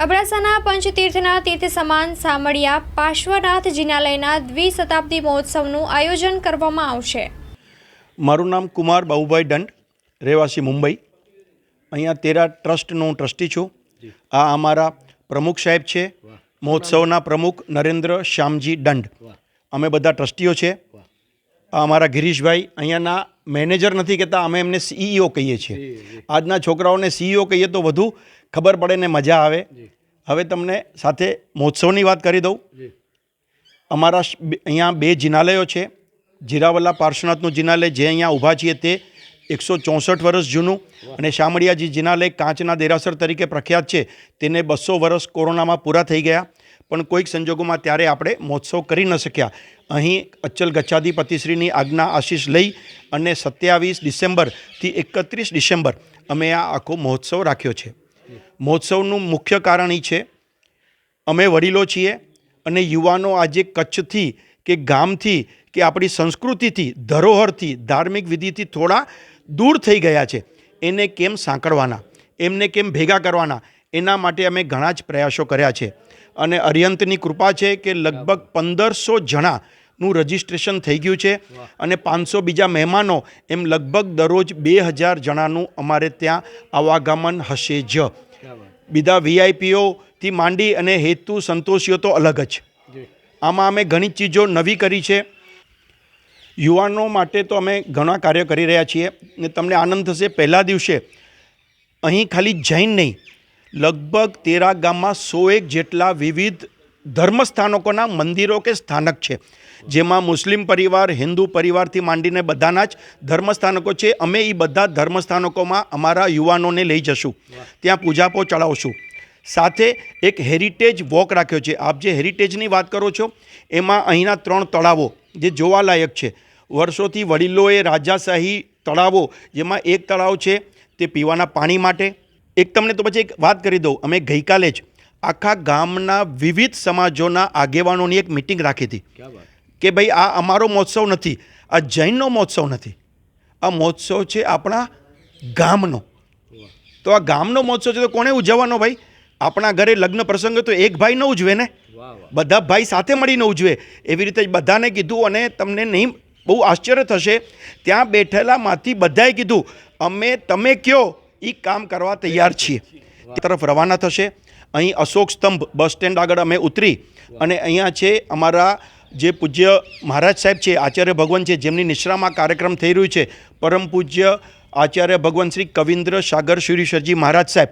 અબડાસાના પંચતીર્થના તીર્થ સમાન સામળિયા પાર્શ્વનાથ જિનાલયના દ્વિશતાબ્દી મહોત્સવનું આયોજન કરવામાં આવશે। મારું નામ કુમાર બાબુભાઈ દંડ, રહેવાસી મુંબઈ। અહીંયા તેરા ટ્રસ્ટનો ટ્રસ્ટી છું। આ અમારા પ્રમુખ સાહેબ છે, મહોત્સવના પ્રમુખ નરેન્દ્ર શ્યામજી દંડ। અમે બધા ટ્રસ્ટીઓ છે। આ અમારા ગિરીશભાઈ અહીંયાના મેનેજર નથી કહેતા, અમે એમને CEO કહીએ છીએ। આજના છોકરાઓને CEO કહીએ તો વધુ ખબર પડે ને મજા આવે। હવે તમને સાથે મહોત્સવની વાત કરી દઉં। અમારા અહીંયા બે જિનાલયો છે। જીરાવલા પાર્શ્વનાથનું જિનાલય જે અહીંયા ઊભા છીએ તે 164 વર્ષ જૂનું, અને શામળિયાજી જિનાલય કાચના દેરાસર તરીકે પ્રખ્યાત છે, તેને 200 વર્ષ કોરોનામાં પૂરા થઈ ગયા, પણ કોઈક સંજોગોમાં ત્યારે આપણે મહોત્સવ કરી ન શક્યા। અહીં અચલ ગચ્છાધિપતિશ્રીની આજ્ઞા આશીષ લઈ અને 27 ડિસેમ્બરથી 31 ડિસેમ્બર અમે આ આખો મહોત્સવ રાખ્યો છે। મહોત્સવનું મુખ્ય કારણ એ છે, અમે વડીલો છીએ અને યુવાનો આજે કચ્છથી કે ગામથી કે આપણી સંસ્કૃતિથી, ધરોહરથી, ધાર્મિક વિધિથી થોડા દૂર થઈ ગયા છે। એને કેમ સાંકળવાના, એમને કેમ ભેગા કરવાના, એના માટે અમે ઘણા જ પ્રયાસો કર્યા છે। અને અરિહંતની કૃપા છે કે લગભગ 1500 જણાનું રજિસ્ટ્રેશન થઈ ગયું છે, અને 500 બીજા મહેમાનો, એમ લગભગ દરરોજ 2000 જણાનું અમારે ત્યાં આવાગમન હશે જ। બીજા VIPઓથી માંડી અને હેતુ સંતોષીઓ તો અલગ જ। આમાં અમે ઘણી ચીજો નવી કરી છે। યુવાનો માટે તો અમે ઘણા કાર્ય કરી રહ્યા છીએ, ને તમને આનંદ થશે, પહેલા દિવસે અહીં ખાલી જૈન નહીં, લગભગ તેરા ગામમાં 101 જેટલા વિવિધ ધર્મસ્થાનકોના મંદિરો કે સ્થાનક છે, જેમાં મુસ્લિમ પરિવાર, હિન્દુ પરિવારથી માંડીને બધાના જ ધર્મસ્થાનકો છે। અમે એ બધા ધર્મસ્થાનકોમાં અમારા યુવાનોને લઈ જશું, ત્યાં પૂજાપો ચડાવશું। સાથે એક હેરિટેજ વોક રાખ્યો છે। આપ જે હેરિટેજની વાત કરો છો, એમાં અહીંના 3 તળાવો જે જોવાલાયક છે, વર્ષોથી વડીલોએ રાજાશાહી તળાવો, જેમાં એક તળાવ છે તે પીવાના પાણી માટે। એક તમને તો પછી એક વાત કરી દઉં, અમે ગઈકાલે જ આખા ગામના વિવિધ સમાજોના આગેવાનોની એક મિટિંગ રાખી હતી કે ભાઈ આ અમારો મહોત્સવ નથી, આ જૈનનો મહોત્સવ નથી, આ મહોત્સવ છે આપણા ગામનો। તો આ ગામનો મહોત્સવ છે તો કોણે ઉજવવાનો ભાઈ? આપણા ઘરે લગ્ન પ્રસંગ તો એક ભાઈ ન ઉજવે ને, બધા ભાઈ સાથે મળીને ઉજવે। એવી રીતે જ બધાને કીધું, અને તમને નહીં બહુ આશ્ચર્ય થશે, ત્યાં બેઠેલામાંથી બધાએ કીધું અમે તમે કયો એ કામ કરવા તૈયાર છીએ। તે તરફ રવાના થશે। અહીં અશોક સ્તંભ બસ સ્ટેન્ડ આગળ અમે ઉતરી, અને અહીંયા છે અમારા જે પૂજ્ય મહારાજ સાહેબ છે, આચાર્ય ભગવાન છે, જેમની નિશ્રામાં કાર્યક્રમ થઈ રહ્યું છે, પરમ પૂજ્ય આચાર્ય ભગવાન શ્રી કવિન્દ્ર સાગર શિરીષરજી મહારાજ સાહેબ,